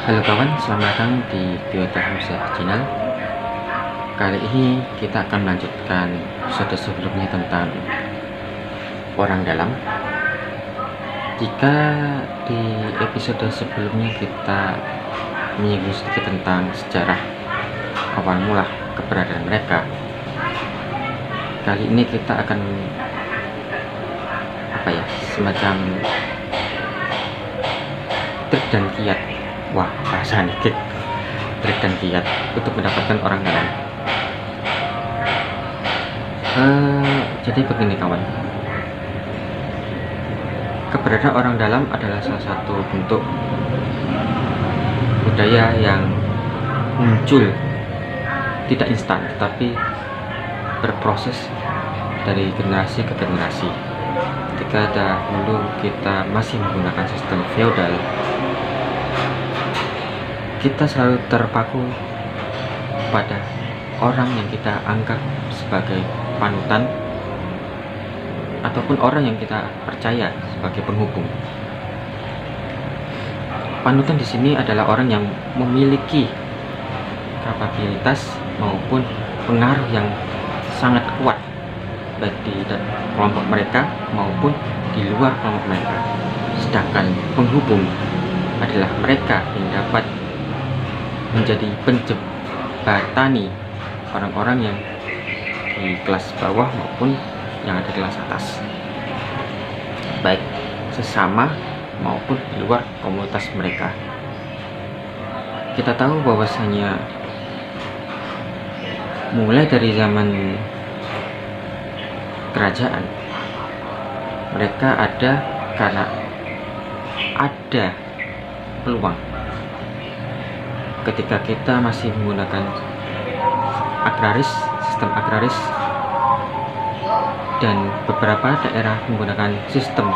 Halo kawan, selamat datang di Biota Hamzah Channel. Kali ini kita akan melanjutkan episode sebelumnya tentang orang dalam. Jika di episode sebelumnya kita menyinggung sedikit tentang sejarah awal mula keberadaan mereka, kali ini kita akan semacam trik dan kiat. Wah, bahasa dikit. Trik dan kiat untuk mendapatkan orang dalam. Jadi begini kawan, keberadaan orang dalam adalah salah satu bentuk budaya yang muncul tidak instan, tetapi berproses dari generasi ke generasi. Ketika dahulu kita masih menggunakan sistem feodal, kita selalu terpaku pada orang yang kita anggap sebagai panutan ataupun orang yang kita percaya sebagai penghubung. Panutan di sini adalah orang yang memiliki kapabilitas maupun pengaruh yang sangat kuat baik di kelompok mereka maupun di luar kelompok mereka. Sedangkan penghubung adalah mereka yang dapat menjadi penjembatani orang-orang yang di kelas bawah maupun yang ada di kelas atas, baik sesama maupun di luar komunitas mereka. Kita tahu bahwasanya mulai dari zaman kerajaan, mereka ada karena ada peluang. Ketika kita masih menggunakan sistem agraris, dan beberapa daerah menggunakan sistem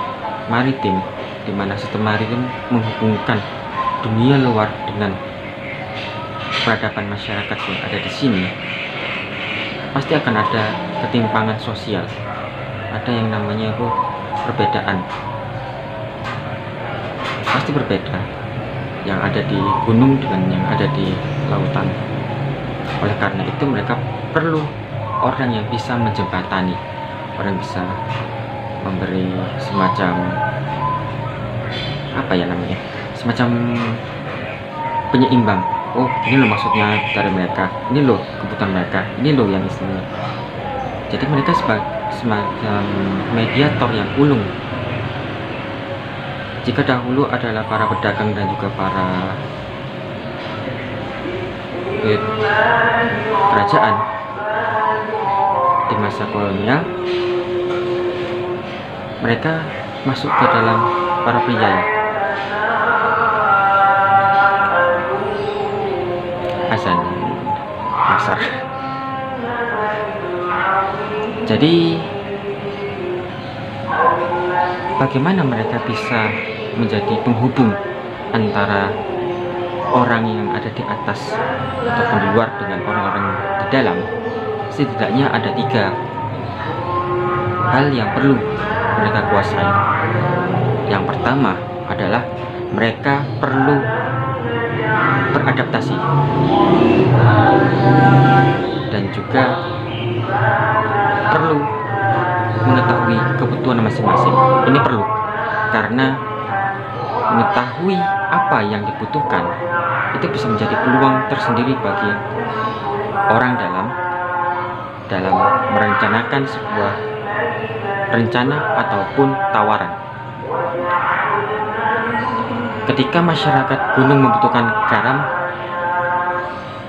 maritim, di mana sistem maritim menghubungkan dunia luar dengan peradaban masyarakat yang ada di sini, pasti akan ada ketimpangan sosial. Ada yang namanya perbedaan, pasti berbeda yang ada di gunung dengan yang ada di lautan. Oleh karena itu mereka perlu orang yang bisa menjembatani, orang yang bisa memberi semacam semacam penyeimbang. Oh, ini loh maksudnya dari mereka, ini loh kebutuhan mereka, ini loh yang istilahnya. Jadi mereka sebagai semacam mediator yang ulung. Jika dahulu adalah para pedagang dan juga para kerajaan di masa kolonial, mereka masuk ke dalam para priai. Azan pasar. Jadi bagaimana mereka bisa menjadi penghubung antara orang yang ada di atas ataupun di luar dengan orang-orang di dalam? Setidaknya ada 3 hal yang perlu mereka kuasai. Yang pertama adalah mereka perlu beradaptasi dan juga perlu mengetahui kebutuhan masing-masing. Ini perlu karena mengetahui apa yang dibutuhkan itu bisa menjadi peluang tersendiri bagi orang dalam merencanakan sebuah rencana ataupun tawaran. Ketika masyarakat gunung membutuhkan garam,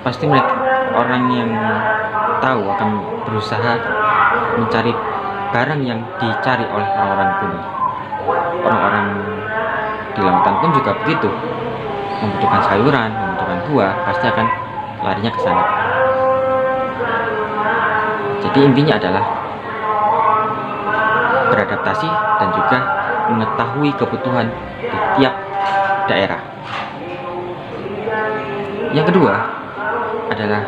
pasti mereka orang yang tahu akan berusaha mencari barang yang dicari oleh orang-orang gunung. Orang-orang di lautan pun juga begitu, membutuhkan sayuran, membutuhkan buah, pasti akan larinya ke sana. Jadi intinya adalah beradaptasi dan juga mengetahui kebutuhan di tiap daerah. Yang kedua adalah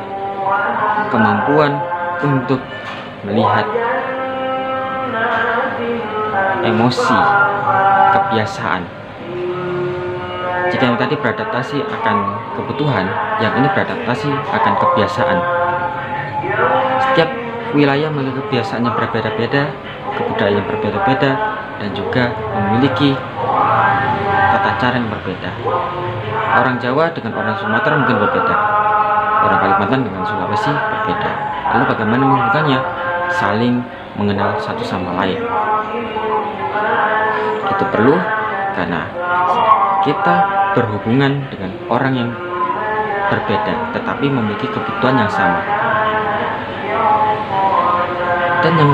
kemampuan untuk melihat emosi, kebiasaan Jika yang tadi beradaptasi akan kebutuhan, yang ini beradaptasi akan kebiasaan. Setiap wilayah memiliki kebiasaan yang berbeda-beda, kebudayaan yang berbeda-beda, dan juga memiliki tata cara yang berbeda. Orang Jawa dengan orang Sumatera mungkin berbeda, orang Kalimantan dengan Sulawesi berbeda. Lalu bagaimana menghubungkannya? Saling mengenal satu sama lain. Itu perlu karena kita berhubungan dengan orang yang berbeda tetapi memiliki kebutuhan yang sama. Dan yang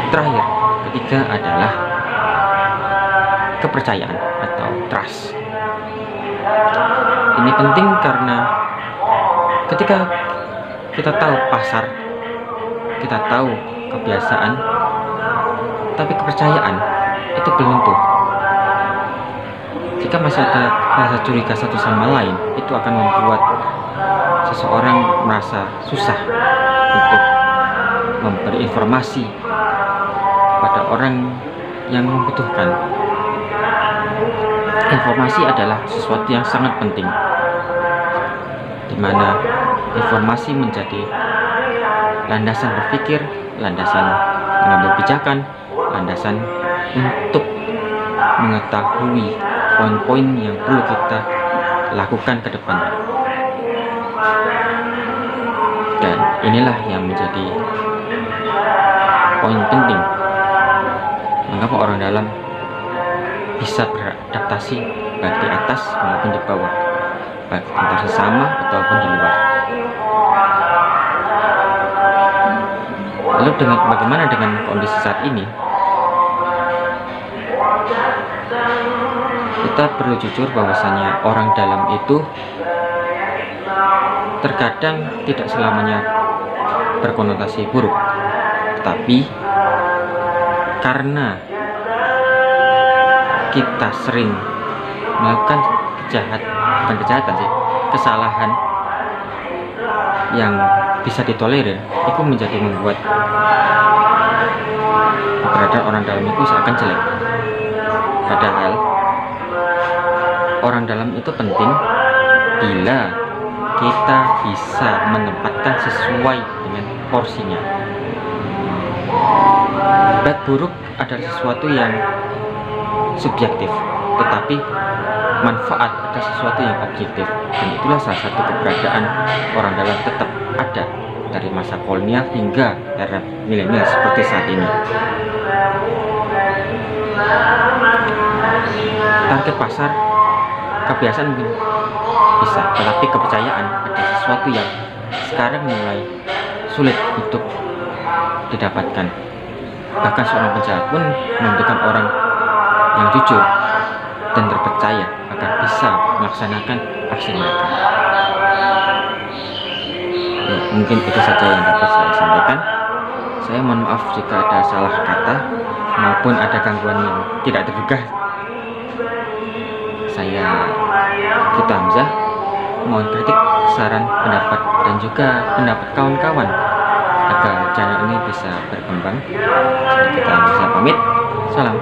terakhir, ketiga adalah kepercayaan atau trust. Ini penting karena ketika kita tahu pasar, kita tahu kebiasaan, tapi kepercayaan itu belum tentu. Jika masih ada rasa curiga satu sama lain, itu akan membuat seseorang merasa susah untuk memberi informasi pada orang yang membutuhkan. Informasi adalah sesuatu yang sangat penting, di mana informasi menjadi landasan berpikir, landasan mengambil kebijakan, landasan untuk mengetahui poin-poin yang perlu kita lakukan ke depannya. Dan inilah yang menjadi poin penting mengapa orang dalam bisa beradaptasi baik di atas maupun di bawah, baik antar sesama ataupun di luar. Lalu bagaimana dengan kondisi saat ini? Kita perlu jujur bahwasanya orang dalam itu terkadang tidak selamanya berkonotasi buruk, tetapi karena kita sering melakukan kesalahan yang bisa ditolerir, itu menjadi membuat keberadaan orang dalam itu seakan jelek. Padahal orang dalam itu penting bila kita bisa menempatkan sesuai dengan porsinya. Baik buruk adalah sesuatu yang subjektif, tetapi manfaat adalah sesuatu yang objektif, dan itulah salah satu keberadaan orang dalam tetap ada dari masa kolonial hingga era milenial seperti saat ini. Target pasar, kebiasaan mungkin bisa, tetapi kepercayaan adalah sesuatu yang sekarang mulai sulit untuk didapatkan. Bahkan seorang penjahat pun membutuhkan orang yang jujur dan terpercaya agar bisa melaksanakan aksi mereka. Ya, mungkin itu saja yang dapat saya sampaikan. Saya mohon maaf jika ada salah kata maupun ada gangguan yang tidak terduga. Saya Kita Hamzah, mohon kritik, saran, pendapat, dan juga pendapat kawan-kawan agar channel ini bisa berkembang. Saya Kita Hamzah pamit. Salam.